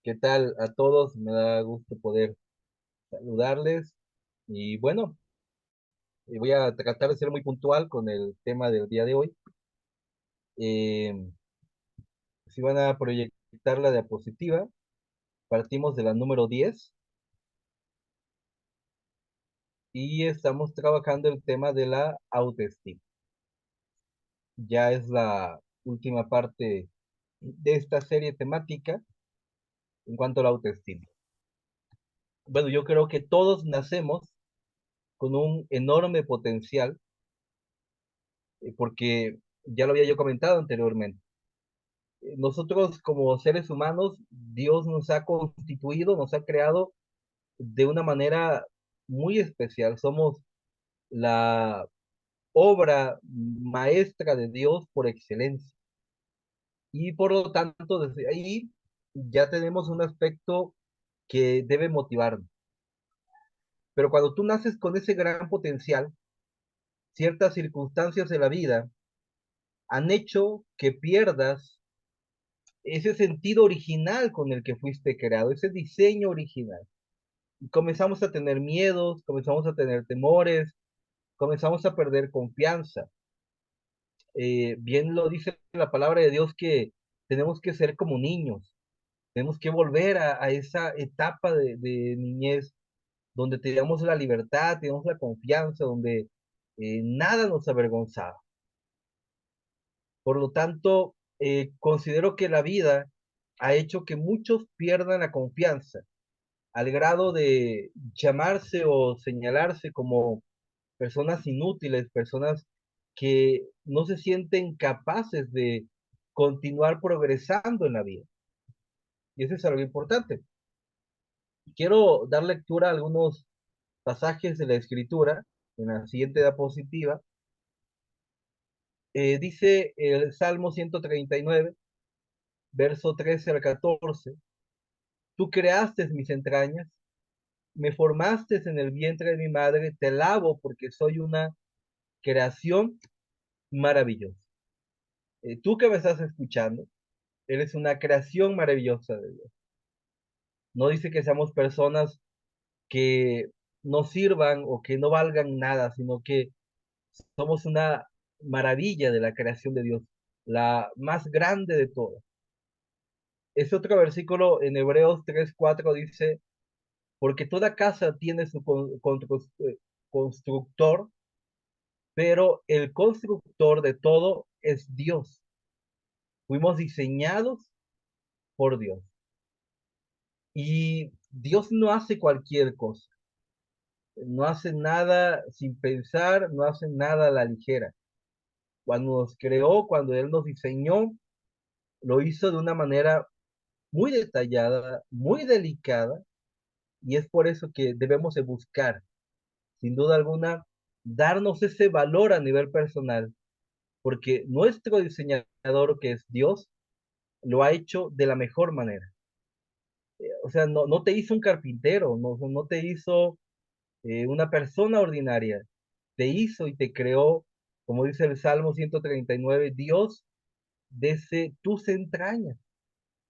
¿Qué tal a todos? Me da gusto poder saludarles. Y bueno, voy a tratar de ser muy puntual con el tema del día de hoy. Eh, si van a proyectar la diapositiva, partimos de la número 10 y estamos trabajando el tema de la autoestima. Ya es la última parte de esta serie temática en cuanto a la autoestima. Bueno, yo creo que todos nacemos con un enorme potencial, porque ya lo había yo comentado anteriormente. Nosotros como seres humanos, Dios nos ha constituido, nos ha creado de una manera muy especial. Somos la obra maestra de Dios por excelencia. Y por lo tanto, desde ahí ya tenemos un aspecto que debe motivarnos. Pero cuando tú naces con ese gran potencial, ciertas circunstancias de la vida han hecho que pierdas ese sentido original con el que fuiste creado, ese diseño original. Comenzamos a tener miedos, comenzamos a tener temores, comenzamos a perder confianza. Bien lo dice la palabra de Dios que tenemos que ser como niños, tenemos que volver a esa etapa de niñez donde teníamos la libertad, teníamos la confianza, donde nada nos avergonzaba. Por lo tanto, considero que la vida ha hecho que muchos pierdan la confianza al grado de llamarse o señalarse como personas inútiles, personas que no se sienten capaces de continuar progresando en la vida. Y eso es algo importante. Quiero dar lectura a algunos pasajes de la Escritura en la siguiente diapositiva. Dice el Salmo 139, verso 13 al 14: Tú creaste mis entrañas, me formaste en el vientre de mi madre, te alabo porque soy una creación maravillosa. Tú que me estás escuchando, eres una creación maravillosa de Dios. No dice que seamos personas que no sirvan o que no valgan nada, sino que somos una maravilla de la creación de Dios, la más grande de todas. Ese otro versículo en Hebreos 3:4 dice, porque toda casa tiene su constructor, pero el constructor de todo es Dios. Fuimos diseñados por Dios. Y Dios no hace cualquier cosa, no hace nada sin pensar, no hace nada a la ligera. Cuando nos creó, cuando Él nos diseñó, lo hizo de una manera muy detallada, muy delicada, y es por eso que debemos de buscar, sin duda alguna, darnos ese valor a nivel personal, porque nuestro diseñador, que es Dios, lo ha hecho de la mejor manera. O sea, no te hizo un carpintero, no te hizo una persona ordinaria, te hizo y te creó, como dice el Salmo 139, Dios desde tus entrañas,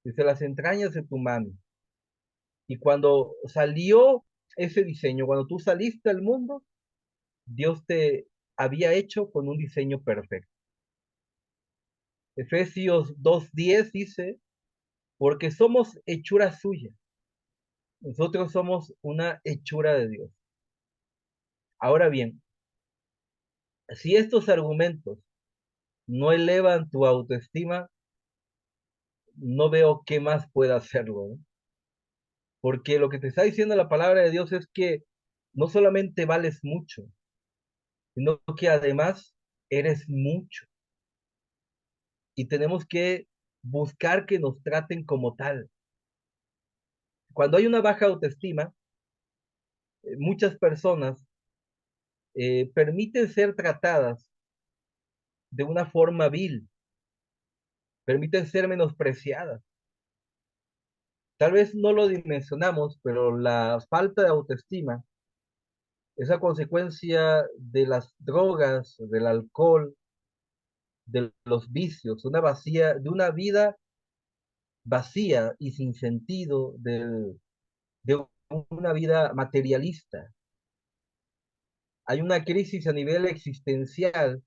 desde las entrañas de tu mami. Y cuando salió ese diseño, cuando tú saliste al mundo, Dios te había hecho con un diseño perfecto. Efesios 2:10 dice, porque somos hechura suya. Nosotros somos una hechura de Dios. Ahora bien, si estos argumentos no elevan tu autoestima, no veo qué más pueda hacerlo, ¿no? Porque lo que te está diciendo la palabra de Dios es que no solamente vales mucho, sino que además eres mucho. Y tenemos que buscar que nos traten como tal. Cuando hay una baja autoestima, muchas personas permiten ser tratadas de una forma vil, permiten ser menospreciadas. Tal vez no lo dimensionamos, pero la falta de autoestima es a consecuencia de las drogas, del alcohol, de los vicios, una vacía, de una vida vacía y sin sentido de una vida materialista. Hay una crisis a nivel existencial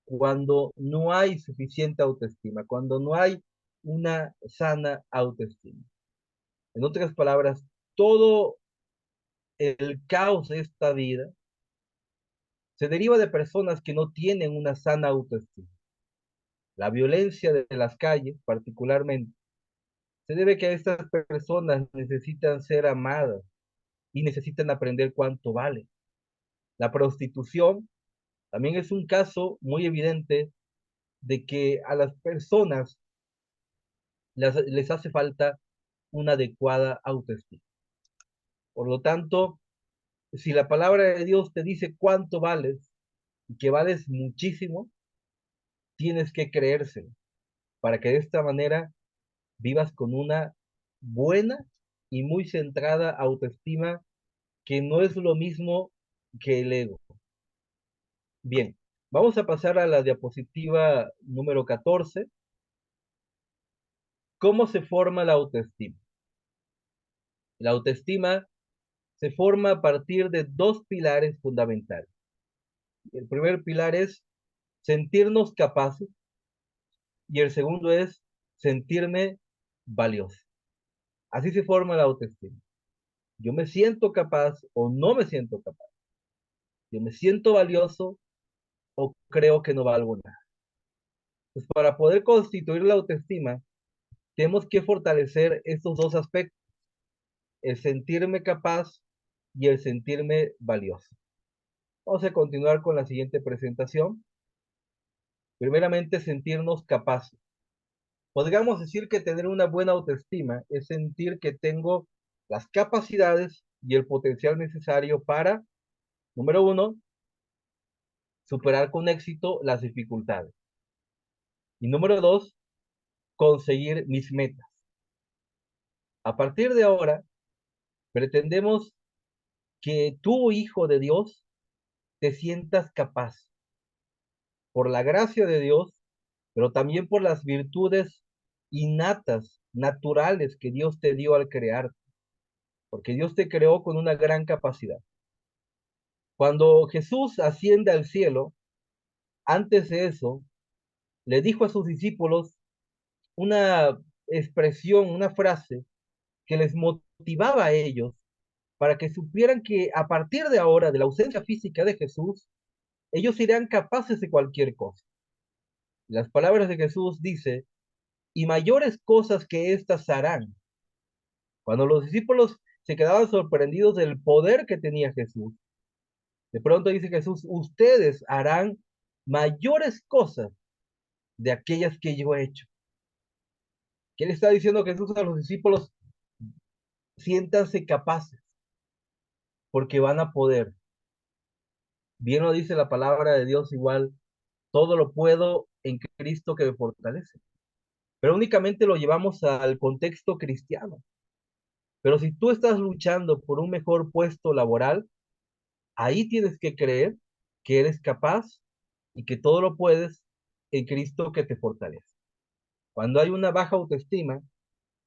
cuando no hay suficiente autoestima, cuando no hay una sana autoestima. En otras palabras, todo el caos de esta vida se deriva de personas que no tienen una sana autoestima. La violencia de las calles, particularmente, se debe que estas personas necesitan ser amadas y necesitan aprender cuánto vale. La prostitución también es un caso muy evidente de que a las personas les hace falta una adecuada autoestima. Por lo tanto, si la palabra de Dios te dice cuánto vales y que vales muchísimo, tienes que creérselo para que de esta manera vivas con una buena y muy centrada autoestima que no es lo mismo que el ego. Bien, vamos a pasar a la diapositiva número 14. ¿Cómo se forma la autoestima? La autoestima se forma a partir de dos pilares fundamentales. El primer pilar es sentirnos capaces y el segundo es sentirme valioso. Así se forma la autoestima. Yo me siento capaz o no me siento capaz. Yo me siento valioso o creo que no valgo nada. Pues para poder constituir la autoestima, tenemos que fortalecer estos dos aspectos, el sentirme capaz y el sentirme valioso. Vamos a continuar con la siguiente presentación. Primeramente, sentirnos capaces. Podríamos decir que tener una buena autoestima es sentir que tengo las capacidades y el potencial necesario para, número uno, superar con éxito las dificultades. Y número dos, conseguir mis metas. A partir de ahora, pretendemos que tú, hijo de Dios, te sientas capaz por la gracia de Dios, pero también por las virtudes innatas, naturales que Dios te dio al crear, porque Dios te creó con una gran capacidad. Cuando Jesús asciende al cielo, antes de eso, le dijo a sus discípulos una expresión, una frase que les motivaba a ellos para que supieran que a partir de ahora, de la ausencia física de Jesús, ellos serían capaces de cualquier cosa. Las palabras de Jesús dice, y mayores cosas que éstas harán. Cuando los discípulos se quedaban sorprendidos del poder que tenía Jesús, de pronto dice Jesús, ustedes harán mayores cosas de aquellas que yo he hecho. ¿Qué le está diciendo Jesús a los discípulos? Siéntanse capaces, porque van a poder. Bien lo dice la palabra de Dios igual, todo lo puedo en Cristo que me fortalece. Pero únicamente lo llevamos al contexto cristiano. Pero si tú estás luchando por un mejor puesto laboral, ahí tienes que creer que eres capaz y que todo lo puedes en Cristo que te fortalece. Cuando hay una baja autoestima,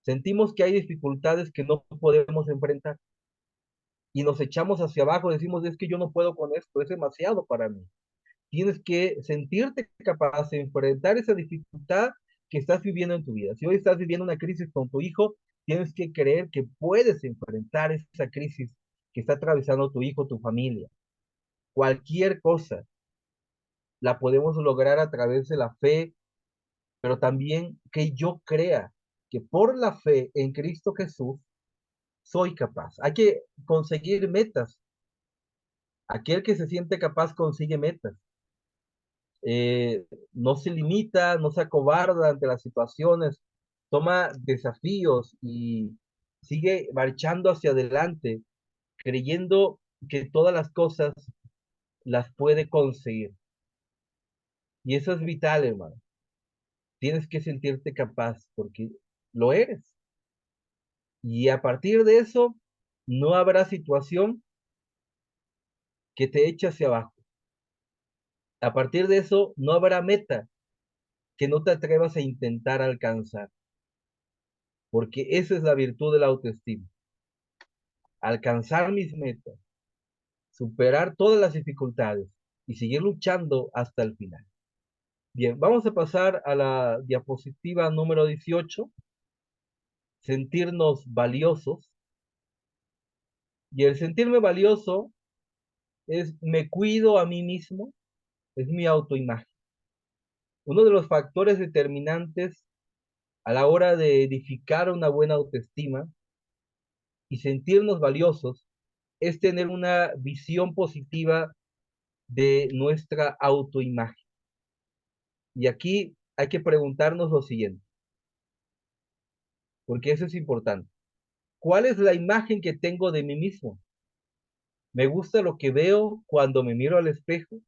sentimos que hay dificultades que no podemos enfrentar y nos echamos hacia abajo, decimos, es que yo no puedo con esto, es demasiado para mí. Tienes que sentirte capaz de enfrentar esa dificultad que estás viviendo en tu vida. Si hoy estás viviendo una crisis con tu hijo, tienes que creer que puedes enfrentar esa crisis que está atravesando tu hijo, tu familia. Cualquier cosa la podemos lograr a través de la fe, pero también que yo crea que por la fe en Cristo Jesús soy capaz. Hay que conseguir metas. Aquel que se siente capaz consigue metas. No se limita, no se acobarda ante las situaciones, toma desafíos y sigue marchando hacia adelante, creyendo que todas las cosas las puede conseguir. Y eso es vital, hermano. Tienes que sentirte capaz porque lo eres. Y a partir de eso, no habrá situación que te eche hacia abajo. A partir de eso, no habrá meta que no te atrevas a intentar alcanzar. porque esa es la virtud de la autoestima. Alcanzar mis metas, superar todas las dificultades y seguir luchando hasta el final. Bien, vamos a pasar a la diapositiva número 18, sentirnos valiosos. Y el sentirme valioso es me cuido a mí mismo, es mi autoimagen. Uno de los factores determinantes a la hora de edificar una buena autoestima y sentirnos valiosos es tener una visión positiva de nuestra autoimagen. Y aquí hay que preguntarnos lo siguiente, porque eso es importante. ¿Cuál es la imagen que tengo de mí mismo? ¿Me gusta lo que veo cuando me miro al espejo?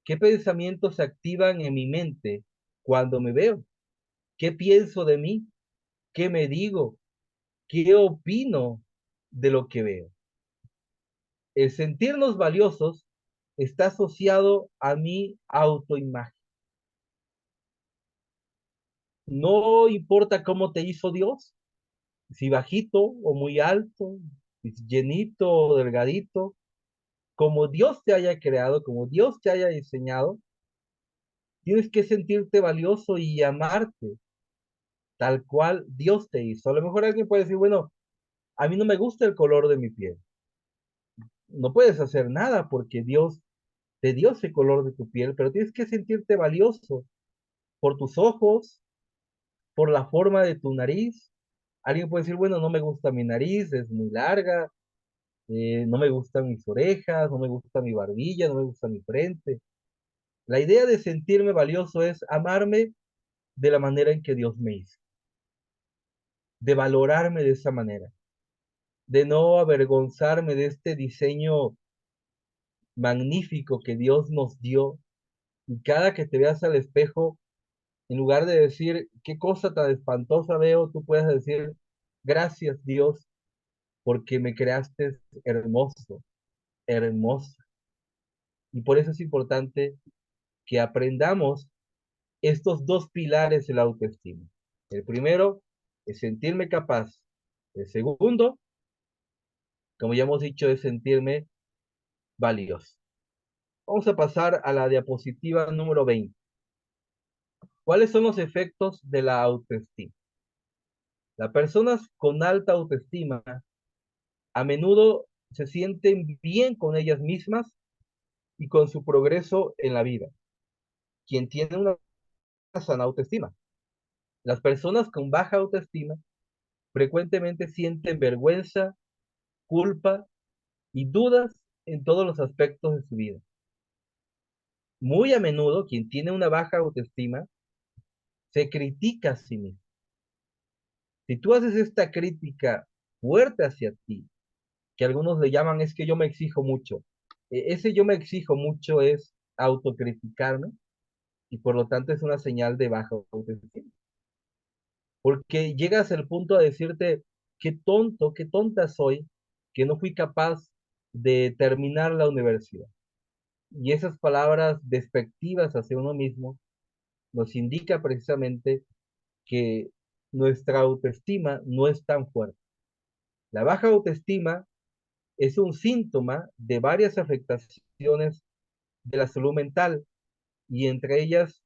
¿Qué pensamientos se activan en mi mente cuando me veo? ¿Qué pienso de mí? ¿Qué me digo? ¿Qué opino de lo que veo? El sentirnos valiosos está asociado a mi autoimagen. No importa cómo te hizo Dios, si bajito o muy alto, si llenito o delgadito, como Dios te haya creado, como Dios te haya diseñado, tienes que sentirte valioso y amarte tal cual Dios te hizo. A lo mejor alguien puede decir, bueno, a mí no me gusta el color de mi piel. No puedes hacer nada porque Dios te dio ese color de tu piel, pero tienes que sentirte valioso por tus ojos, por la forma de tu nariz. Alguien puede decir, bueno, no me gusta mi nariz, es muy larga, no me gustan mis orejas, no me gusta mi barbilla, no me gusta mi frente. La idea de sentirme valioso es amarme de la manera en que Dios me hizo, de valorarme de esa manera, de no avergonzarme de este diseño magnífico que Dios nos dio. Y cada que te veas al espejo, en lugar de decir, qué cosa tan espantosa veo, tú puedes decir, gracias Dios, porque me creaste hermoso, hermosa. Y por eso es importante que aprendamos estos dos pilares de la autoestima. El primero es sentirme capaz. El segundo, como ya hemos dicho, es sentirme valioso. Vamos a pasar a la diapositiva número 20. ¿Cuáles son los efectos de la autoestima? Las personas con alta autoestima a menudo se sienten bien con ellas mismas y con su progreso en la vida. Quien tiene una sana autoestima. Las personas con baja autoestima frecuentemente sienten vergüenza, culpa y dudas en todos los aspectos de su vida. Muy a menudo, quien tiene una baja autoestima se critica a sí mismo. Si tú haces esta crítica fuerte hacia ti, que algunos le llaman es que yo me exijo mucho, ese yo me exijo mucho es autocriticarme y por lo tanto es una señal de baja autoestima. Porque llegas al punto a decirte, qué tonto, qué tonta soy, que no fui capaz de terminar la universidad. Y esas palabras despectivas hacia uno mismo nos indica precisamente que nuestra autoestima no es tan fuerte. La baja autoestima es un síntoma de varias afectaciones de la salud mental y entre ellas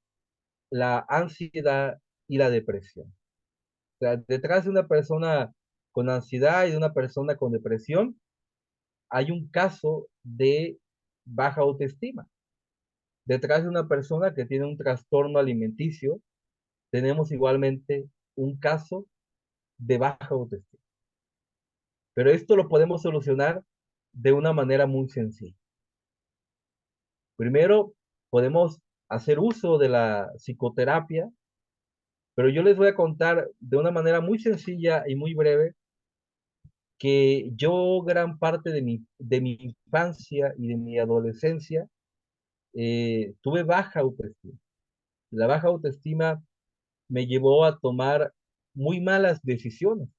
la ansiedad y la depresión. O sea, detrás de una persona con ansiedad y de una persona con depresión hay un caso de baja autoestima. Detrás de una persona que tiene un trastorno alimenticio, tenemos igualmente un caso de baja autoestima. Pero esto lo podemos solucionar de una manera muy sencilla. Primero, podemos hacer uso de la psicoterapia, pero yo les voy a contar de una manera muy sencilla y muy breve que yo gran parte de mi infancia y de mi adolescencia tuve baja autoestima. La baja autoestima me llevó a tomar muy malas decisiones,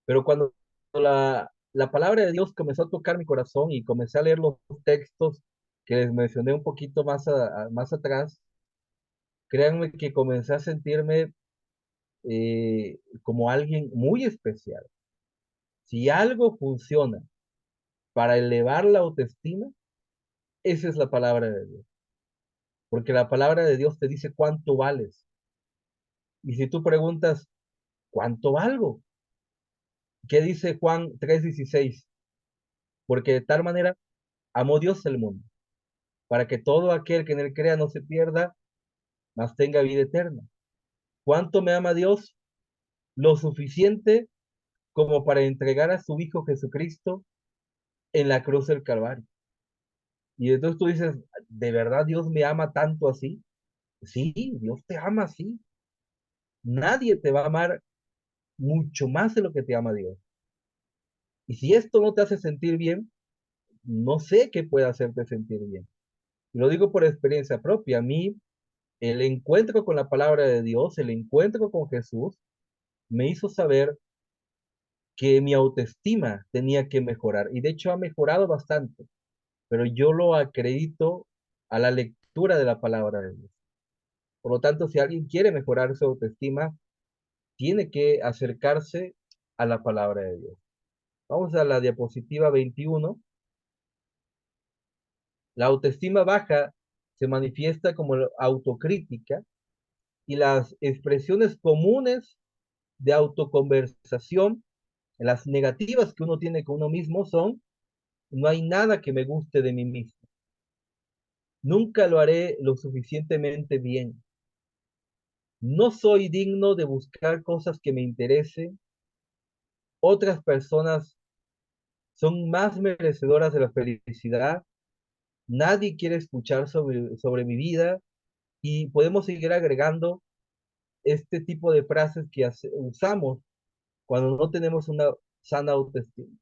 pero cuando la palabra de Dios comenzó a tocar mi corazón y comencé a leer los textos que les mencioné un poquito más atrás, créanme que comencé a sentirme como alguien muy especial. Si algo funciona para elevar la autoestima, esa es la palabra de Dios. Porque la palabra de Dios te dice cuánto vales. Y si tú preguntas, ¿cuánto valgo? ¿Qué dice Juan 3:16? Porque de tal manera amó Dios el mundo, para que todo aquel que en él crea no se pierda, mas tenga vida eterna. ¿Cuánto me ama Dios? Lo suficiente como para entregar a su Hijo Jesucristo en la cruz del Calvario. Y entonces tú dices, ¿de verdad Dios me ama tanto así? Sí, Dios te ama así. Nadie te va a amar mucho más de lo que te ama Dios. Y si esto no te hace sentir bien, no sé qué puede hacerte sentir bien. Y lo digo por experiencia propia. A mí, el encuentro con la palabra de Dios, el encuentro con Jesús, me hizo saber que mi autoestima tenía que mejorar. Y de hecho ha mejorado bastante, pero yo lo acredito a la lectura de la palabra de Dios. Por lo tanto, si alguien quiere mejorar su autoestima, tiene que acercarse a la palabra de Dios. Vamos a la diapositiva 21. La autoestima baja se manifiesta como autocrítica y las expresiones comunes de autoconversación, las negativas que uno tiene con uno mismo son: no hay nada que me guste de mí mismo. Nunca lo haré lo suficientemente bien. No soy digno de buscar cosas que me interesen. Otras personas son más merecedoras de la felicidad. Nadie quiere escuchar sobre mi vida. Y podemos seguir agregando este tipo de frases que usamos cuando no tenemos una sana autoestima.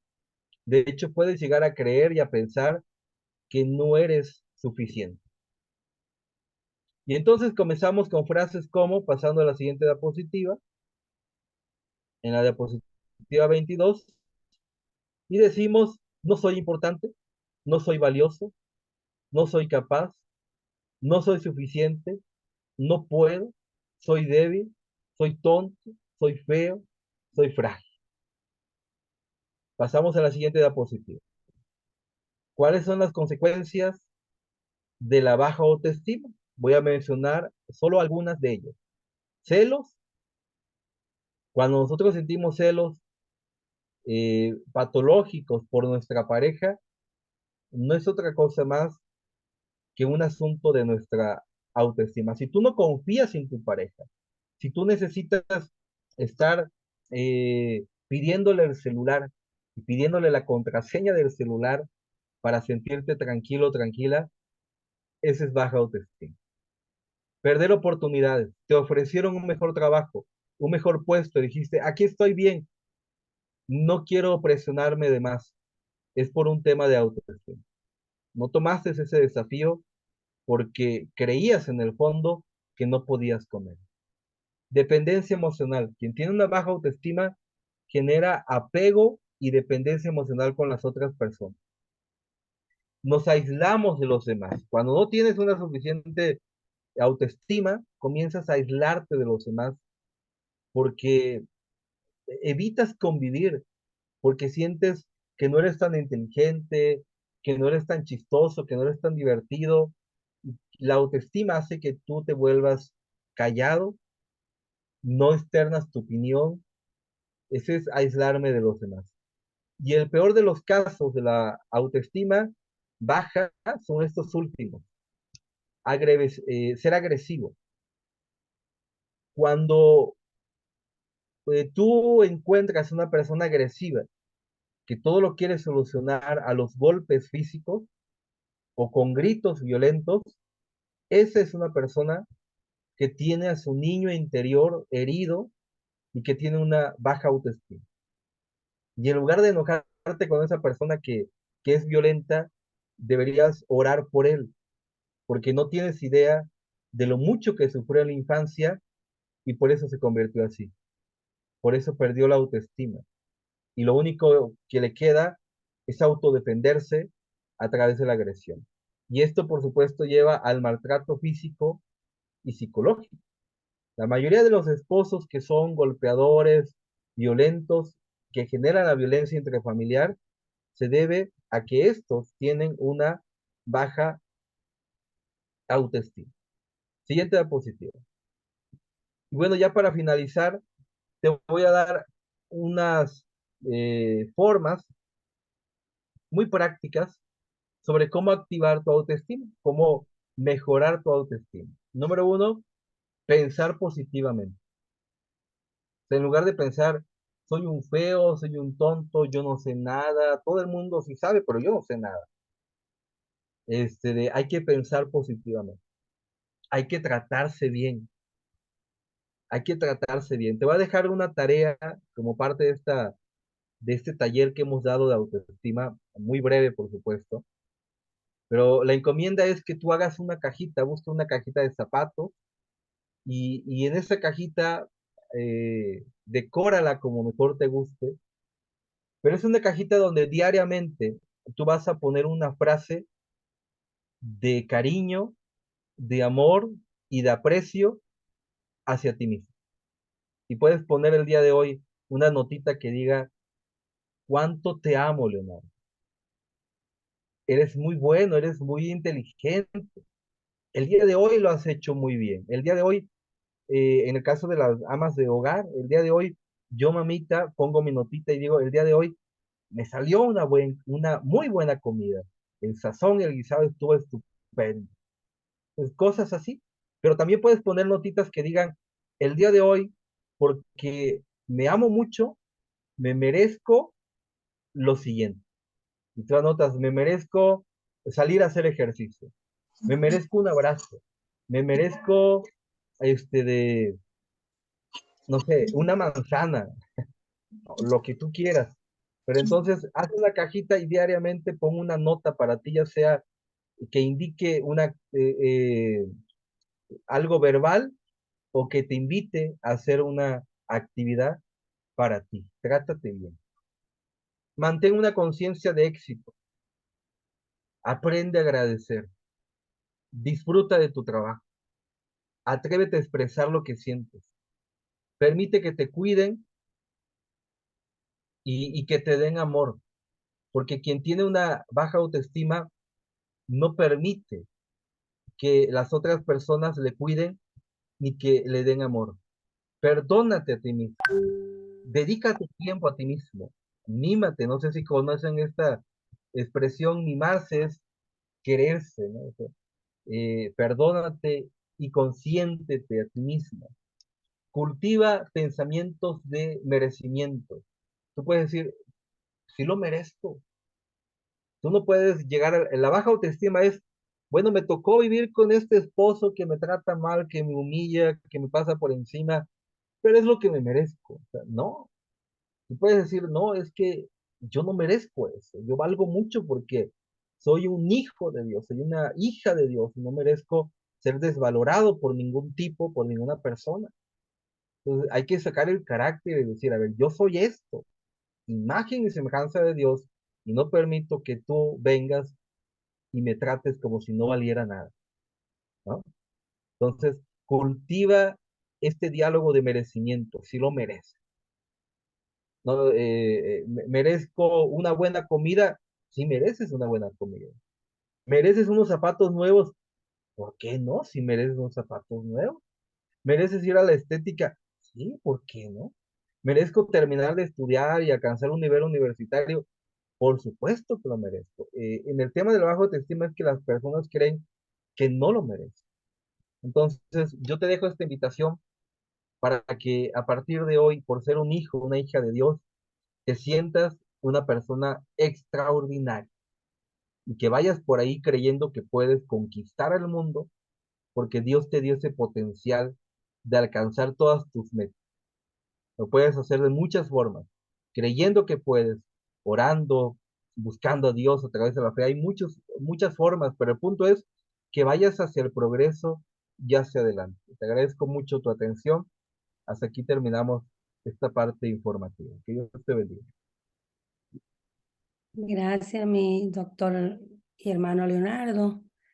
De hecho, puedes llegar a creer y a pensar que no eres suficiente. Y entonces comenzamos con frases como, pasando a la siguiente diapositiva, en la diapositiva 22, y decimos: no soy importante, no soy valioso, no soy capaz, no soy suficiente, no puedo, soy débil, soy tonto, soy feo, soy frágil. Pasamos a la siguiente diapositiva. ¿Cuáles son las consecuencias de la baja autoestima? Voy a mencionar solo algunas de ellas. Celos. Cuando nosotros sentimos celos patológicos por nuestra pareja, no es otra cosa más que un asunto de nuestra autoestima. Si tú no confías en tu pareja, si tú necesitas estar pidiéndole el celular y pidiéndole la contraseña del celular para sentirte tranquilo, tranquila, esa es baja autoestima. Perder oportunidades. Te ofrecieron un mejor trabajo, un mejor puesto, dijiste, aquí estoy bien, no quiero presionarme de más. Es por un tema de autoestima. No tomaste ese desafío porque creías en el fondo que no podías comer. Dependencia emocional. Quien tiene una baja autoestima genera apego y dependencia emocional con las otras personas. Nos aislamos de los demás. Cuando no tienes una suficiente autoestima, comienzas a aislarte de los demás porque evitas convivir, porque sientes que no eres tan inteligente, que no eres tan chistoso, que no eres tan divertido. La autoestima hace que tú te vuelvas callado, no externas tu opinión. Ese es aislarme de los demás. Y el peor de los casos de la autoestima baja son estos últimos. Ser agresivo. Cuando tú encuentras una persona agresiva que todo lo quiere solucionar a los golpes físicos o con gritos violentos, esa es una persona que tiene a su niño interior herido y que tiene una baja autoestima. Y en lugar de enojarte con esa persona que es violenta, deberías orar por él, porque no tienes idea de lo mucho que sufrió en la infancia y por eso se convirtió así. Por eso perdió la autoestima. Y lo único que le queda es autodefenderse a través de la agresión. Y esto, por supuesto, lleva al maltrato físico y psicológico. La mayoría de los esposos que son golpeadores, violentos, que generan la violencia intrafamiliar, se debe a que estos tienen una baja autoestima. Siguiente diapositiva. Y bueno, ya para finalizar, te voy a dar unas formas muy prácticas sobre cómo activar tu autoestima, cómo mejorar tu autoestima. Número uno, pensar positivamente. O sea, en lugar de pensar, soy un feo, soy un tonto, yo no sé nada, todo el mundo sí sabe, pero yo no sé nada. Hay que pensar positivamente, hay que tratarse bien, hay que tratarse bien. Te voy a dejar una tarea como parte de este taller que hemos dado de autoestima, muy breve, por supuesto, pero la encomienda es que tú hagas una cajita, busca una cajita de zapatos y en esa cajita decórala como mejor te guste, pero es una cajita donde diariamente tú vas a poner una frase de cariño, de amor y de aprecio hacia ti mismo. Y puedes poner el día de hoy una notita que diga, ¿cuánto te amo, Leonardo? Eres muy bueno, eres muy inteligente. El día de hoy lo has hecho muy bien. El día de hoy, en el caso de las amas de hogar, el día de hoy, yo, mamita, pongo mi notita y digo, el día de hoy me salió una muy buena comida. El sazón y el guisado estuvo estupendo. Pues cosas así. Pero también puedes poner notitas que digan, el día de hoy, porque me amo mucho, me merezco lo siguiente. Y tú anotas, me merezco salir a hacer ejercicio, me merezco un abrazo, me merezco, de, no sé, una manzana, lo que tú quieras. Pero entonces, haz una cajita y diariamente pon una nota para ti, ya sea que indique algo verbal o que te invite a hacer una actividad para ti. Trátate bien. Mantén una conciencia de éxito. Aprende a agradecer. Disfruta de tu trabajo. Atrévete a expresar lo que sientes. Permite que te cuiden y que te den amor. Porque quien tiene una baja autoestima no permite que las otras personas le cuiden ni que le den amor. Perdónate a ti mismo. Dedícate tiempo a ti mismo. Mímate. No sé si conocen esta expresión, mimarse es quererse, ¿no? O sea, perdónate y consiéntete a ti mismo. Cultiva pensamientos de merecimiento. Tú puedes decir, sí lo merezco. Tú no puedes llegar a la baja autoestima es, bueno, me tocó vivir con este esposo que me trata mal, que me humilla, que me pasa por encima, pero es lo que me merezco. O sea, no, tú puedes decir, no, es que yo no merezco eso. Yo valgo mucho porque soy un hijo de Dios, soy una hija de Dios, no merezco ser desvalorado por ningún tipo, por ninguna persona. Entonces hay que sacar el carácter y decir, a ver, yo soy esto, imagen y semejanza de Dios, y no permito que tú vengas y me trates como si no valiera nada, ¿no? Entonces, cultiva este diálogo de merecimiento, si lo merece. ¿No? Merezco una buena comida, si mereces una buena comida. ¿Mereces unos zapatos nuevos? ¿Por qué no? Si mereces unos zapatos nuevos. ¿Mereces ir a la estética? Sí, ¿por qué no? ¿Merezco terminar de estudiar y alcanzar un nivel universitario? Por supuesto que lo merezco. En el tema del bajo autoestima es que las personas creen que no lo merecen. Entonces, yo te dejo esta invitación para que a partir de hoy, por ser un hijo, una hija de Dios, te sientas una persona extraordinaria y que vayas por ahí creyendo que puedes conquistar el mundo porque Dios te dio ese potencial de alcanzar todas tus metas. Lo puedes hacer de muchas formas, creyendo que puedes, orando, buscando a Dios a través de la fe. Hay muchas formas, pero el punto es que vayas hacia el progreso y hacia adelante. Te agradezco mucho tu atención. Hasta aquí terminamos esta parte informativa. Que Dios te bendiga. Gracias, mi doctor y hermano Leonardo.